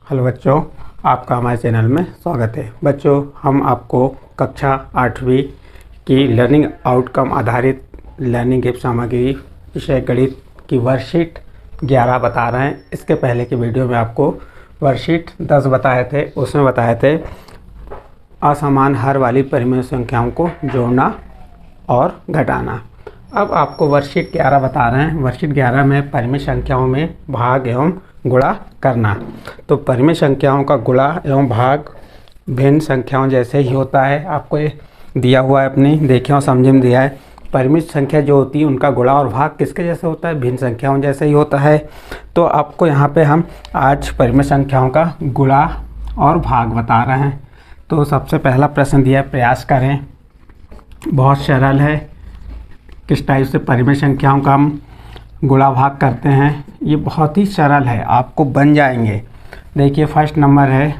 Hello बच्चों, आपका हमारे चैनल में स्वागत है। बच्चों, हम आपको कक्षा 8वीं की लर्निंग आउटकम आधारित लर्निंग की सामग्री विषय गणित की वर्कशीट 11 बता रहे हैं। इसके पहले की वीडियो में आपको वर्कशीट 10 बताए थे। उसमें बताए थे असमान हर वाली परिमेय संख्याओं को जोड़ना और घटाना। अब आपको वर्कशीट 11 बता रहे हैं। वर्कशीट 11 में परिमेय संख्याओं में भाग एवं गुणा करना। तो परिमेय संख्याओं का गुणा एवं भाग भिन्न संख्याओं जैसे ही होता है। आपको ये दिया हुआ है, अपनी देखे और समझे में दिया है। परिमित संख्या जो होती है उनका गुणा और भाग किसके जैसे होता है? भिन्न संख्याओं जैसे ही होता है। तो आपको यहाँ पे हम आज परिमेय संख्याओं का गुणा और भाग बता रहे हैं। तो सबसे पहला प्रश्न दिया है, प्रयास करें। बहुत सरल है। किस टाइप से परिमेय संख्याओं का हम गुणा भाग करते हैं, ये बहुत ही सरल है, आपको बन जाएंगे। देखिए, फर्स्ट नंबर है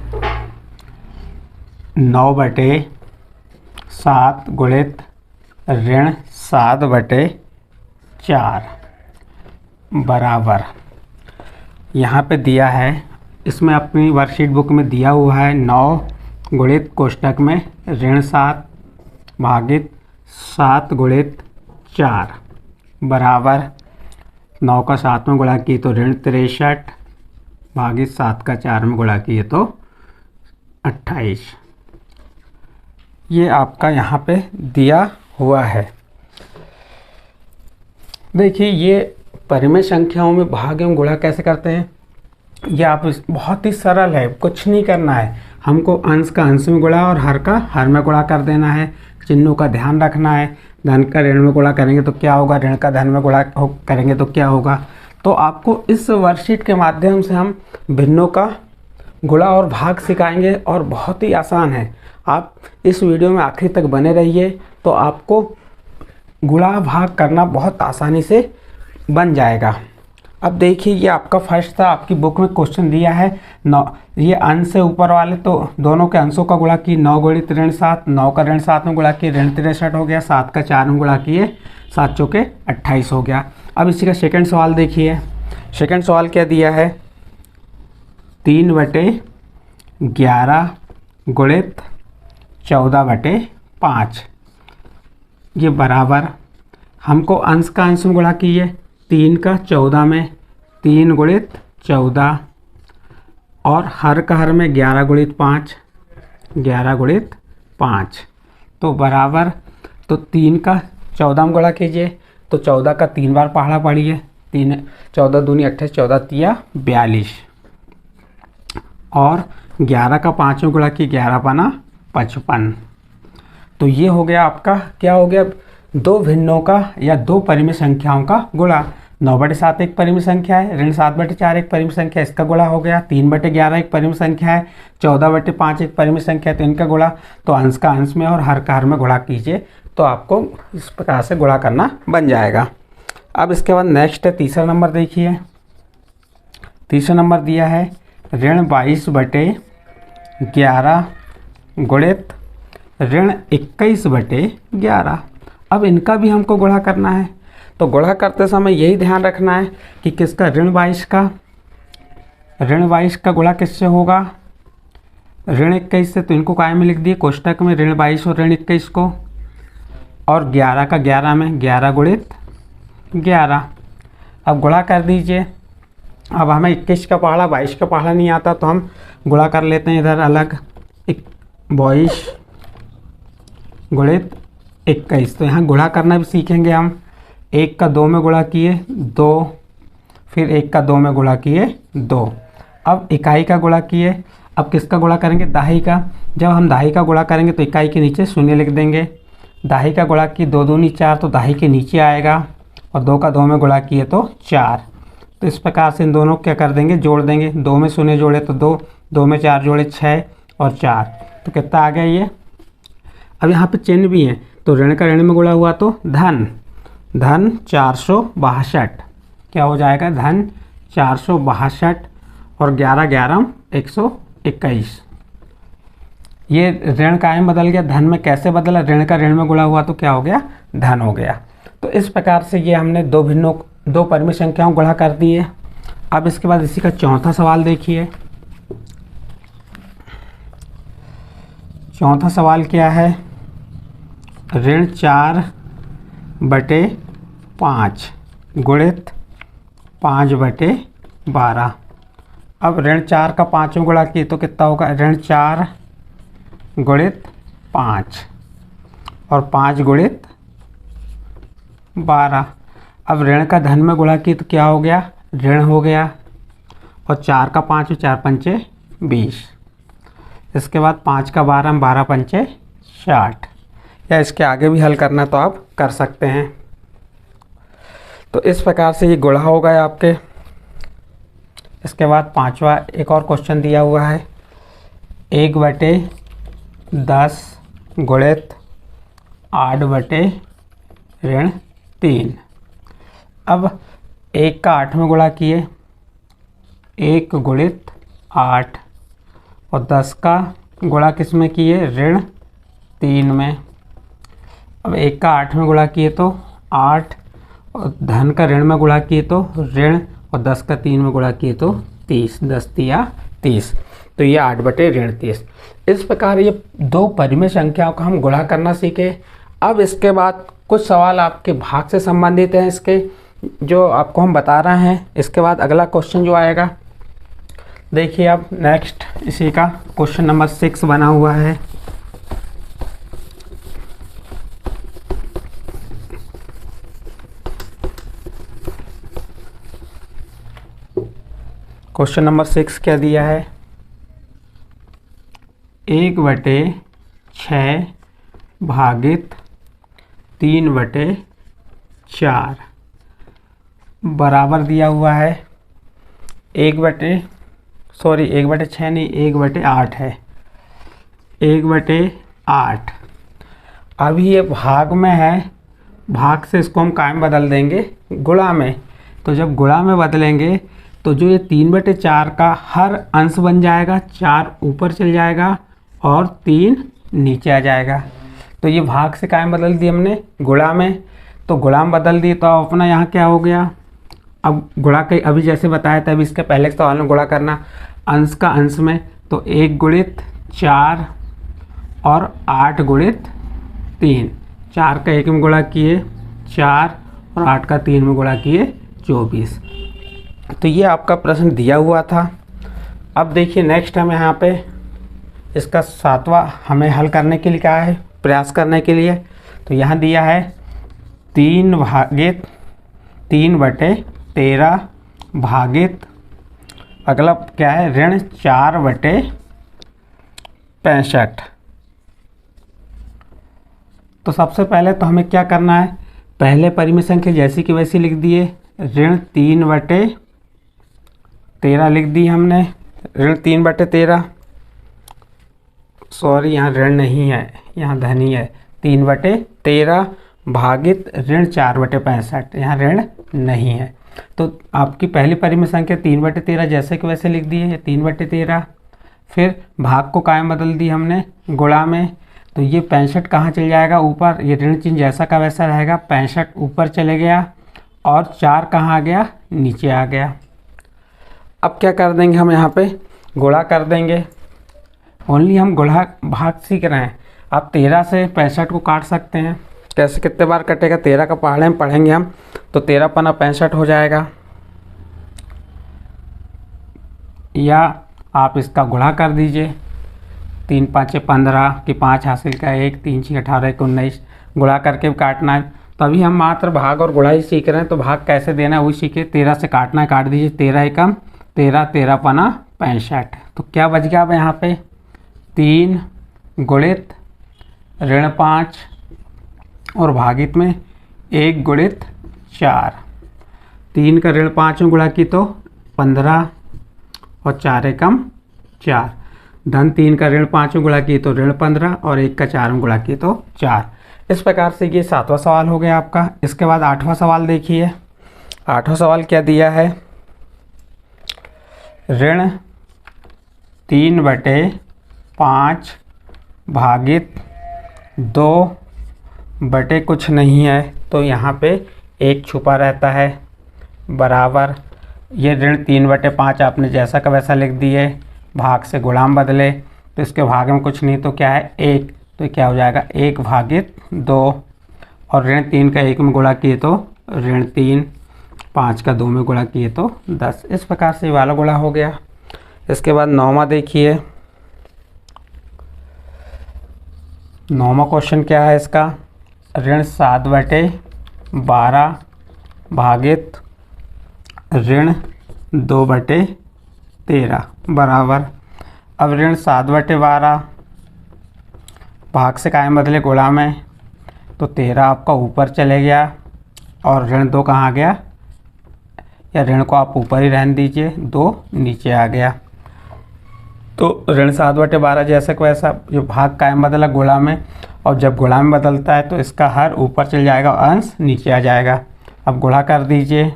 9/7 गुणित ऋण 7/4 बराबर, यहाँ पे दिया है। इसमें अपनी वर्कशीट बुक में दिया हुआ है 9 गुणित कोष्टक में ऋण 7 भागित 7 गुणित 4 बराबर 9 का 7 में गुणा किए तो ऋण 63 भागित 7 का 4 में गुणा किए तो 28। ये आपका यहाँ पे दिया हुआ है। देखिए, ये परिमेय संख्याओं में भाग एवं गुणा कैसे करते हैं, ये आप बहुत ही सरल है, कुछ नहीं करना है। हमको अंश का अंश में गुणा और हर का हर में गुणा कर देना है। चिन्हों का ध्यान रखना है। धन का ऋण में गुणा करेंगे तो क्या होगा, ऋण का धन में गुणा करेंगे तो क्या होगा। तो आपको इस वर्कशीट के माध्यम से हम भिन्नों का गुणा और भाग सिखाएंगे और बहुत ही आसान है। आप इस वीडियो में आखिर तक बने रहिए तो आपको गुणा भाग करना बहुत आसानी से बन जाएगा। अब देखिए, ये आपका फर्स्ट था, आपकी बुक में क्वेश्चन दिया है 9, ये अंश से ऊपर वाले तो दोनों के अंशों का गुणा किए 9 गुणित ऋण 7, 9 का ऋण 7 में गुणा किए ऋण 63 हो गया, 7 का 4 में गुणा किए 7 चौके 28 हो गया। अब इसी का सेकंड सवाल देखिए। सेकंड सवाल क्या दिया है, 3/11 गुणित 14/5 ये बराबर, हमको अंश का अंश में गुणा किए 3 का 14 में 3 गुणित 14 और हर का हर में 11 गुणित 5 11 गुणित 5 तो बराबर, तो 3 का 14 में गुणा कीजिए तो 14 का 3 बार पहाड़ा पढ़िए, 3 14 दूनी 28, 14 तिया 42 और 11 का 5 में गुणा किए 11 पाना 55। तो ये हो गया आपका, क्या हो गया, दो भिन्नों का या दो परिमेय संख्याओं का गुणा। 9/7 एक परिमेय संख्या है, ऋण 7/4 एक परिमेय संख्या है, इसका गुणा हो गया। 3/11 एक परिमेय संख्या है, 14/5 एक परिमेय संख्या है, तो इनका गुणा। तो अंश का अंश में और हर का हर में गुणा कीजिए तो आपको इस प्रकार से गुणा करना बन जाएगा। अब इसके बाद नेक्स्ट है तीसरा नंबर। देखिए, तीसरा नंबर दिया है ऋण 22/11 गुणित ऋण 21/11। अब इनका भी हमको गुणा करना है। तो गुणा करते समय यही ध्यान रखना है कि किसका, ऋण 22 का गुणा किससे होगा, ऋण 21 से। तो इनको काय में लिख दिए कोष्टक में, ऋण 22 और ऋण 21 को, और 11 का 11 में 11 गुणित 11। अब गुणा कर दीजिए। अब हमें 21 का पहाड़ा 22 का पहाड़ा नहीं आता तो हम गुणा कर लेते हैं इधर अलग, 22 गुणित 21। तो यहाँ गुणा करना भी सीखेंगे हम। 1 का 2 में गुणा किए 2, फिर 1 का 2 में गुणा किए 2। अब इकाई का गुणा किए, अब किसका गुणा करेंगे, दहाई का। जब हम दहाई का गुणा करेंगे तो इकाई के नीचे शून्य लिख देंगे। दहाई का गुणा किए 2 दूनी 4 तो दहाई के नीचे आएगा, और 2 का 2 में गुणा किए तो 4। तो इस प्रकार से इन दोनों क्या कर देंगे, जोड़ देंगे। 2 में शून्य जोड़े तो 2, 2 में 4 जोड़े 6 और 4, तो कितना आ गया ये। अब यहाँ पे चिन्ह भी है, तो ऋण का ऋण में गुणा हुआ तो धन 462, क्या हो जाएगा, धन 462 और 11 11 121। ये ऋण कायम बदल गया, धन में कैसे बदला, ऋण का ऋण में गुणा हुआ तो क्या हो गया, धन हो गया। तो इस प्रकार से ये हमने दो परिमेय संख्याओं गुणा कर दिए। अब इसके बाद इसी का चौथा सवाल देखिए। चौथा सवाल क्या है, ऋण 4/5 गुणित 5/12। अब ऋण 4 का 5 में गुणा किए तो कितना होगा, ऋण 4 गुणित 5 और 5 गुणित 12। अब ऋण का धन में गुणा किए तो क्या हो गया, ऋण हो गया, और 4 का 5 में 4 पंचे 20। इसके बाद 5 का 12 में 12 पंचे 60। या इसके आगे भी हल करना तो आप कर सकते हैं। तो इस प्रकार से ये गुणा हो गए आपके। इसके बाद पांचवा एक और क्वेश्चन दिया हुआ है, 1/10 गुणित 8/3। अब 1 का 8 में गुणा किए, 1 गुणित 8, और 10 का गुणा किस में किए, ऋण 3 में। अब 1 का 8 में गुणा किए तो 8, और धन का ऋण में गुणा किए तो ऋण, और 10 का 3 में गुणा किए तो 30, 10 तिया 30। तो ये 8/30। इस प्रकार ये दो परिमेय संख्याओं का हम गुणा करना सीखे। अब इसके बाद कुछ सवाल आपके भाग से संबंधित हैं, इसके जो आपको हम बता रहे हैं। इसके बाद अगला क्वेश्चन जो आएगा, देखिए अब नेक्स्ट इसी का क्वेश्चन नंबर 6 बना हुआ है। क्वेश्चन नंबर 6 क्या दिया है, 1/6 भागित 3/4 बराबर दिया हुआ है 1/6 नहीं, 1/8 है, 1/8। अभी ये भाग में है, भाग से इसको हम कायम बदल देंगे गुणा में। तो जब गुणा में बदलेंगे तो जो ये 3/4 का हर अंश बन जाएगा, 4 ऊपर चल जाएगा और 3 नीचे आ जाएगा। तो ये भाग से कायम बदल दी हमने गुणा में, तो गुणा में बदल दी तो अपना यहाँ क्या हो गया। अब गुणा के अभी जैसे बताया था, अभी इसके पहले के सवाल में गुणा करना अंश का अंश में, तो 1 गुणित 4 और 8 गुणित 3। 4 का 1 में गुणा किए 4 और 8 का 3 में गुणा किए 24। तो ये आपका प्रश्न दिया हुआ था। अब देखिए नेक्स्ट हम यहाँ पे इसका 7वां हमें हल करने के लिए क्या है, प्रयास करने के लिए। तो यहाँ दिया है 3/13 भागित, अगला क्या है, ऋण 4/65। तो सबसे पहले तो हमें क्या करना है, पहले परिमेय संख्या जैसी की वैसी लिख दिए, ऋण 3/13 लिख दी हमने, ऋण 3/13, सॉरी यहाँ ऋण नहीं है, यहाँ धन ही है, 3/13 भागित ऋण 4/65, यहाँ ऋण नहीं है। तो आपकी पहली परिमेय संख्या 3/13 जैसे कि वैसे लिख दी है, 3/13। फिर भाग को कायम बदल दी हमने गुणा में, तो ये 65 कहाँ चल जाएगा, ऊपर, ये ऋण चिन्ह जैसा का वैसा रहेगा, 65 ऊपर चले गया और 4 कहाँ आ गया, नीचे आ गया। अब क्या कर देंगे हम, यहाँ पे गुणा कर देंगे। ओनली हम गुणा भाग सीख रहे हैं। आप 13 से 65 को काट सकते हैं, कैसे कितने बार कटेगा, 13 का पहाड़े में पढ़ेंगे हम, तो 13 पन्ना 65 हो जाएगा। या आप इसका गुणा कर दीजिए, 3 5 15 की 5 हासिल का 1, 3 6 18 1 19, गुणा करके काटना है। तो अभी हम मात्र भाग और गुणा ही सीख रहे हैं, तो भाग कैसे देना है वही सीखे। 13 से काटना है, काट दीजिए, 13 एकम 13, 13 पन्ना 65। तो क्या बच गया अब यहाँ पे, 3 गुणित ऋण 5 और भागित में 1 गुणित 4। 3 का ऋण 5 में गुणा की तो 15 और 4 एकम 4। धन 3 का ऋण 5 में गुणा की तो ऋण 15 और 1 का 4 में गुणा की तो 4। इस प्रकार से ये 7वां सवाल हो गया आपका। इसके बाद 8वां सवाल देखिए। 8वां सवाल क्या दिया है, ऋण 3/5 भागित 2 बटे कुछ नहीं है, तो यहाँ पे 1 छुपा रहता है, बराबर ये ऋण 3/5 आपने जैसा का वैसा लिख दिए, भाग से गुणा में बदले, तो इसके भाग में कुछ नहीं तो क्या है 1, तो क्या हो जाएगा 1/2। और ऋण 3 का 1 में गुणा किए तो ऋण 3, 5 का 2 में गुणा किए तो 10। इस प्रकार से ये वाला गुणा हो गया। इसके बाद 9वां देखिए, 9वां क्वेश्चन क्या है इसका, ऋण 7/12 भागित ऋण 2/13 बराबर। अब ऋण 7/12 भाग से कायम बदले गुणा में, तो 13 आपका ऊपर चले गया और ऋण 2 कहाँ गया, या ऋण को आप ऊपर ही रहने दीजिए, 2 नीचे आ गया। तो ऋण 7/12 जैसे को वैसा, जो भाग कायम बदला गुणा में, और जब गुणा में बदलता है तो इसका हर ऊपर चल जाएगा और अंश नीचे आ जाएगा। अब गुणा कर दीजिए,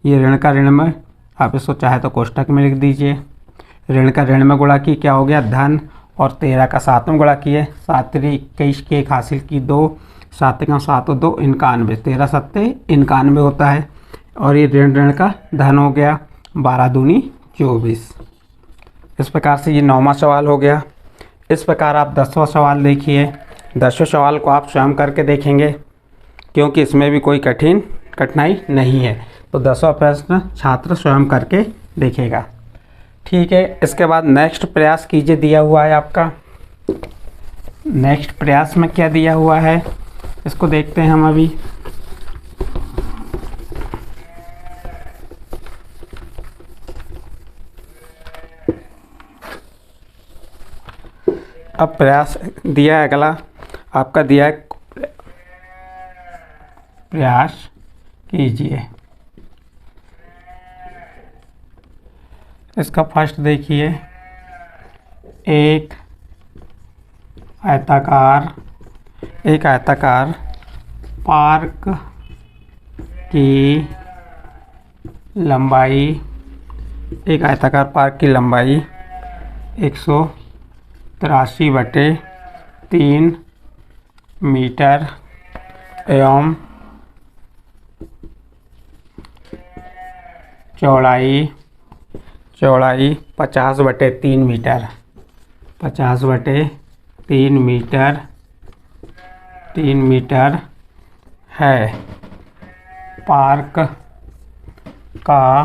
ये ऋण का ऋण में, आप इसको चाहे तो कोष्टक में लिख दीजिए। ऋण का ऋण में गुणा की क्या हो गया धन, और 13 का 7 में गुणा किए, 7 3 21 के 1 हासिल की 2, 7 का 7 2 91, 13 7 91 होता है। और ये ऋण का धन हो गया, 12 दूनी 24। इस प्रकार से ये 9वां सवाल हो गया। इस प्रकार आप 10वां सवाल देखिए। 10वें सवाल को आप स्वयं करके देखेंगे, क्योंकि इसमें भी कोई कठिनाई नहीं है। तो 10वां प्रश्न छात्र स्वयं करके देखेगा। ठीक है, इसके बाद नेक्स्ट प्रयास कीजिए, दिया हुआ है आपका। नेक्स्ट प्रयास में क्या दिया हुआ है इसको देखते हैं हम अभी। अब प्रयास दिया है, अगला आपका दिया है, प्रयास कीजिए। इसका फर्स्ट देखिए, एक आयताकार पार्क की लंबाई, एक आयताकार पार्क की लंबाई 183/3 मीटर एवं चौड़ाई 50/3 मीटर, 50/3 मीटर है। पार्क का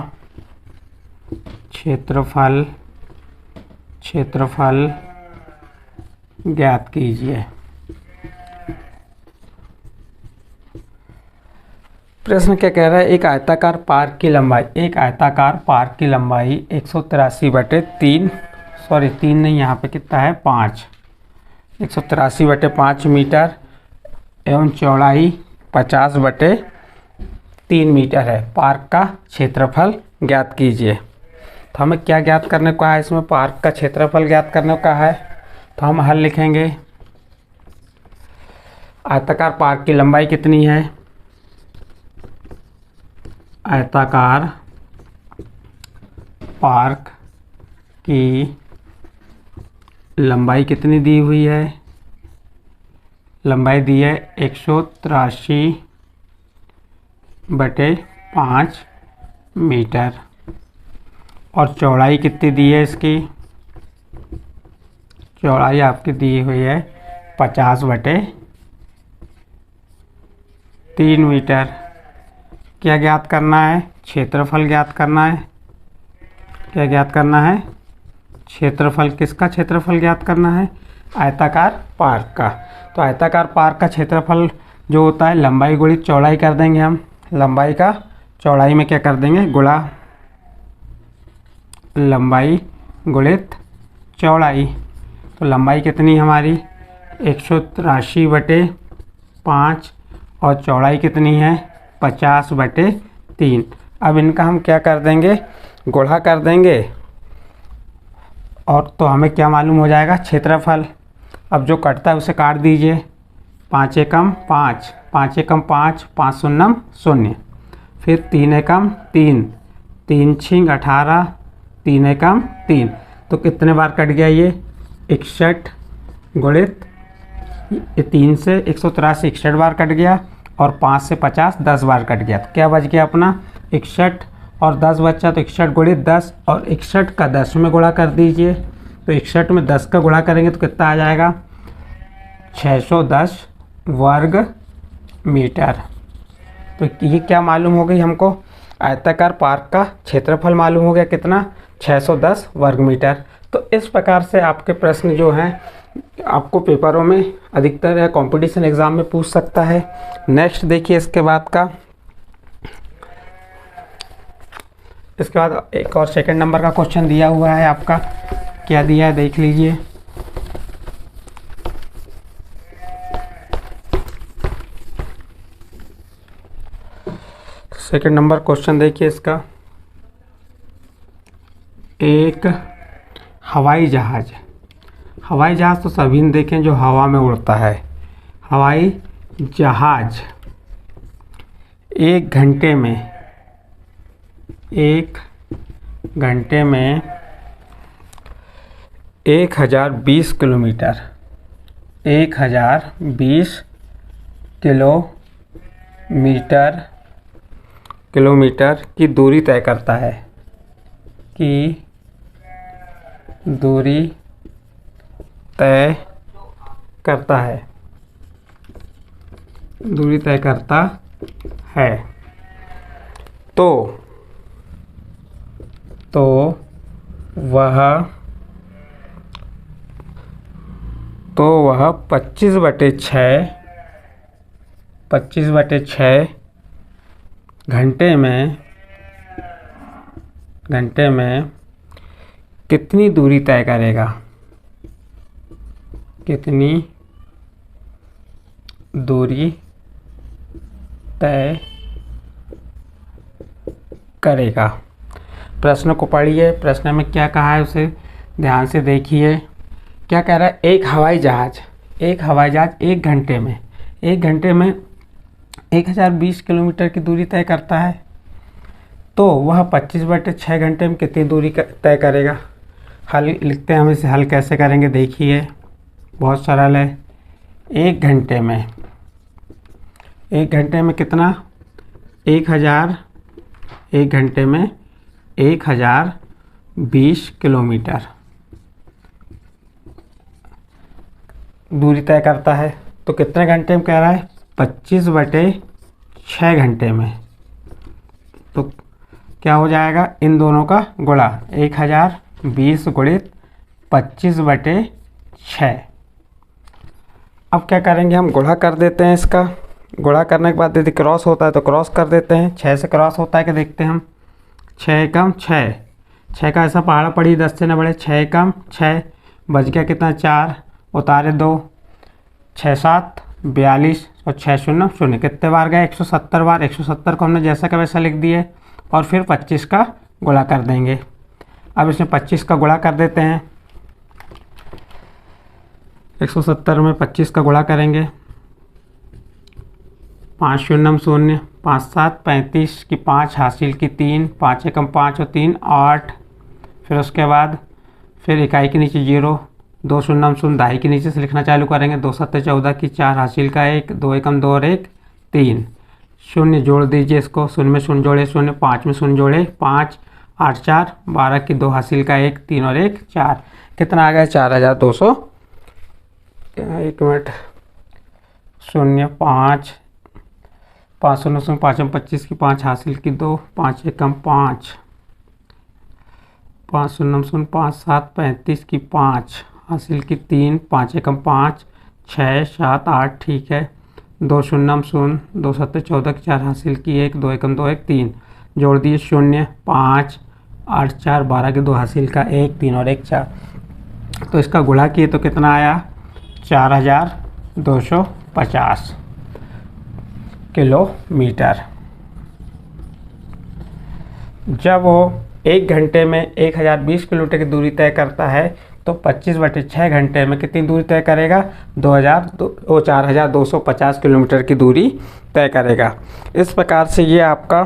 क्षेत्रफल ज्ञात कीजिए। प्रश्न क्या कह रहा है, एक आयताकार पार्क की लंबाई 183/3, सॉरी 3 नहीं, यहाँ पे कितना है 5, 183/5 मीटर एवं चौड़ाई 50/3 मीटर है। पार्क का क्षेत्रफल ज्ञात कीजिए। तो हमें क्या ज्ञात करने को है, इसमें पार्क का क्षेत्रफल ज्ञात करने को है। तो हम हल लिखेंगे, आयताकार पार्क की लंबाई कितनी है, आयताकार पार्क की लंबाई कितनी दी हुई है, लंबाई दी है 183/5 मीटर, और चौड़ाई कितनी दी है, इसकी चौड़ाई आपकी दी हुई है 50/3 मीटर। क्या ज्ञात करना है, क्षेत्रफल ज्ञात करना है। क्या ज्ञात करना है, क्षेत्रफल, किसका क्षेत्रफल ज्ञात करना है, आयताकार पार्क का। तो आयताकार पार्क का क्षेत्रफल जो होता है लंबाई गुणित चौड़ाई कर देंगे हम। लंबाई का चौड़ाई में क्या कर देंगे, गुणा लंबाई गुणित चौड़ाई। तो लंबाई कितनी हमारी 183/5 और चौड़ाई कितनी है 50/3। अब इनका हम क्या कर देंगे, गुणा कर देंगे, और तो हमें क्या मालूम हो जाएगा, क्षेत्रफल। अब जो कटता है उसे काट दीजिए, 5 एकम 5, 5 एकम 5, 5 शून्यम 0, फिर 3 एकम 3, 3 छिंग 18, 3 एकम 3। तो कितने बार कट गया ये 61 गुणित 3 से 183 61 बार कट गया, और 5 से 50 10 बार कट गया। तो क्या बच गया अपना 61 और 10 बचा, तो 61 गुणित 10, और 61 का 10 में गुणा कर दीजिए। तो 61 में 10 का गुणा करेंगे तो कितना आ जाएगा, 610 वर्ग मीटर। तो ये क्या मालूम हो गई हमको, आयताकार पार्क का क्षेत्रफल मालूम हो गया कितना, 610 वर्ग मीटर। तो इस प्रकार से आपके प्रश्न जो हैं आपको पेपरों में अधिकतर या कंपटीशन एग्ज़ाम में पूछ सकता है। नेक्स्ट देखिए इसके बाद एक और सेकंड नंबर का क्वेश्चन दिया हुआ है आपका, क्या दिया है देख लीजिए। सेकंड नंबर क्वेश्चन देखिए इसका, एक हवाई जहाज़ तो सभी ने देखें जो हवा में उड़ता है। हवाई जहाज़ एक घंटे में 1020 किलोमीटर 1020 किलोमीटर की दूरी तय करता है, तो वह 25/6 घंटे में कितनी दूरी तय करेगा, प्रश्न को पढ़िए। प्रश्न में क्या कहा है उसे ध्यान से देखिए। क्या कह रहा है, एक हवाई जहाज़ एक घंटे में 1020 किलोमीटर की दूरी तय करता है, तो वह 25/6 घंटे में कितनी दूरी तय करेगा। हल लिखते हैं हम इसे, हल कैसे करेंगे देखिए, बहुत सरल है। एक घंटे में कितना, 1020 किलोमीटर दूरी तय करता है। तो कितने घंटे में कह रहा है, 25/6 घंटे में। तो क्या हो जाएगा, इन दोनों का गुणा, 1020 गुणित 25/6। अब क्या करेंगे, हम गुणा कर देते हैं इसका। गुणा करने के बाद यदि क्रॉस होता है तो क्रॉस कर देते हैं। 6 से क्रॉस होता है कि देखते हैं हम, 6 एकम 6 का ऐसा पहाड़ा पड़ी 10 से न बढ़े, 6 एकम 6 बच गया कितना, 4 उतारे 2, 6 7 42 और 6 0 0 कितने बार गए, 170 बार। 170 को हमने जैसा का वैसा लिख दिए और फिर 25 का गुणा कर देंगे। अब इसमें 25 का गुणा कर देते हैं। 170 में 25 का गुणा करेंगे, 5 0 0, 5 7 35 की 5 हासिल की 3, 5 एकम 5 और 3 8। फिर उसके बाद फिर इकाई के नीचे 0, 2 0 0 दहाई के नीचे से लिखना चालू करेंगे। 2 7 14 की 4 हासिल का 1, 2 एकम 2 और 1 3। शून्य जोड़ दीजिए इसको, 0 में 0 जोड़े 0, 5 में 0 जोड़े 5, 8 4 12 की 2 हासिल का 1, 3 और 1 4। कितना आ गया, 4200। 1 मिनट, 0 5 5 0 0 5 में 25 की 5 हासिल की 2, 5 एकम 5, 5 0 0 5 7 35 की 5 हासिल की 3, 5 एकम 5 6 7 8 ठीक है। 2 0 0 2 7 14 की 4 हासिल की 1, 2 एकम 2 1 3 जोड़ दिए 0 5 8 4 12 की 2 हासिल का 1 3 और 1 4। तो इसका गुणा किए तो कितना आया, 4250 किलोमीटर। जब वो एक घंटे में 1020 किलोमीटर की दूरी तय करता है तो 25/6 घंटे में कितनी दूरी तय करेगा, 4250 किलोमीटर की दूरी तय करेगा। इस प्रकार से ये आपका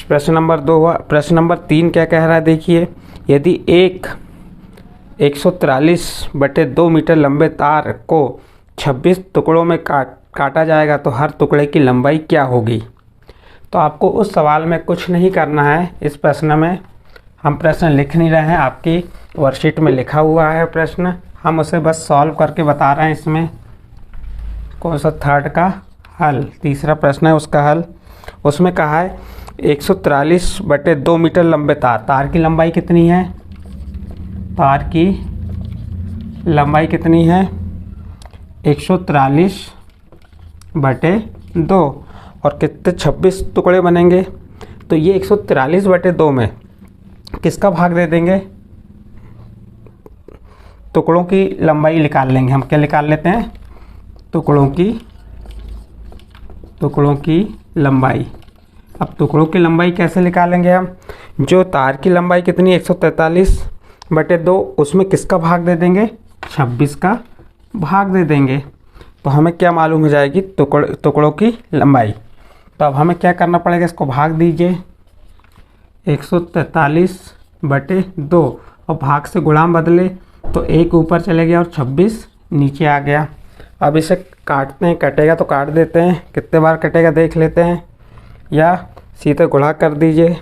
प्रश्न नंबर 2 हुआ। प्रश्न नंबर 3 क्या कह रहा है देखिए, यदि एक 143/2 मीटर लंबे तार को 26 टुकड़ों में काटा जाएगा तो हर टुकड़े की लंबाई क्या होगी। तो आपको उस सवाल में कुछ नहीं करना है। इस प्रश्न में हम प्रश्न लिख नहीं रहे हैं, आपकी वर्कशीट में लिखा हुआ है प्रश्न, हम उसे बस सॉल्व करके बता रहे हैं। इसमें कौन सा थर्ड का हल, तीसरा प्रश्न है उसका हल। उसमें कहा है 143/2 मीटर लंबे तार की लंबाई कितनी है? तार की लंबाई कितनी है? 143/2 और कितने 26 टुकड़े बनेंगे। तो ये 143/2 में किसका भाग दे देंगे? टुकड़ों की लंबाई निकाल लेंगे हम। क्या निकाल लेते हैं? टुकड़ों की लंबाई। अब टुकड़ों की लंबाई कैसे निकालेंगे हम? जो तार की लंबाई कितनी 143/2, उसमें किसका भाग दे देंगे? 26 का भाग दे देंगे। तो हमें क्या मालूम हो जाएगी? टुकड़ों की लंबाई। तो अब हमें क्या करना पड़ेगा? इसको भाग दीजिए 143/2 और भाग से गुणाम बदले तो 1 ऊपर चले गया और 26 नीचे आ गया। अब इसे काटते हैं, कटेगा तो काट देते हैं, कितने बार कटेगा देख लेते हैं, या सीधे गुणा कर दीजिए।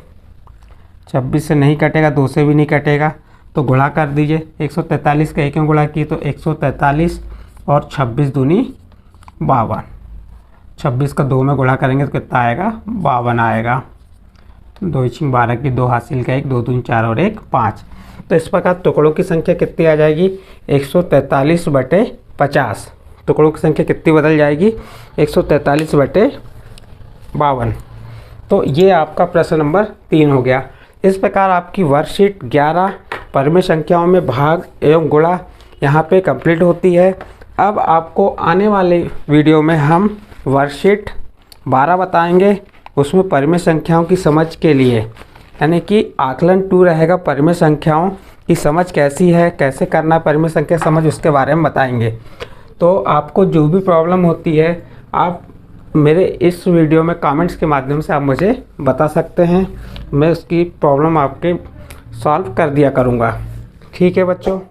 26 से नहीं कटेगा, 2 से भी नहीं कटेगा, तो गुणा कर दीजिए। 143 का 1 में गुणा की तो 143 और 26 दूनी 52। 26 का 2 में गुणा करेंगे तो कितना आएगा? 52 आएगा। 2 × 12 की 2 हासिल का 1, 2 दूनी 4 और 1 5। तो इस प्रकार टुकड़ों की संख्या कितनी आ जाएगी? 143/50। टुकड़ों की संख्या कितनी बदल जाएगी? 143/52। तो ये आपका प्रश्न नंबर 3 हो गया। इस प्रकार आपकी वर्कशीट 11 परिमेय संख्याओं में भाग एवं गुणा यहाँ पे कंप्लीट होती है। अब आपको आने वाले वीडियो में हम वर्कशीट 12 बताएंगे, उसमें परिमेय संख्याओं की समझ के लिए, यानी कि आकलन 2 रहेगा। परिमेय संख्याओं की समझ कैसी है, कैसे करना है परिमेय संख्या समझ, उसके बारे में बताएंगे। तो आपको जो भी प्रॉब्लम होती है आप मेरे इस वीडियो में कमेंट्स के माध्यम से आप मुझे बता सकते हैं, मैं उसकी प्रॉब्लम आपके सॉल्व कर दिया करूँगा। ठीक है बच्चों।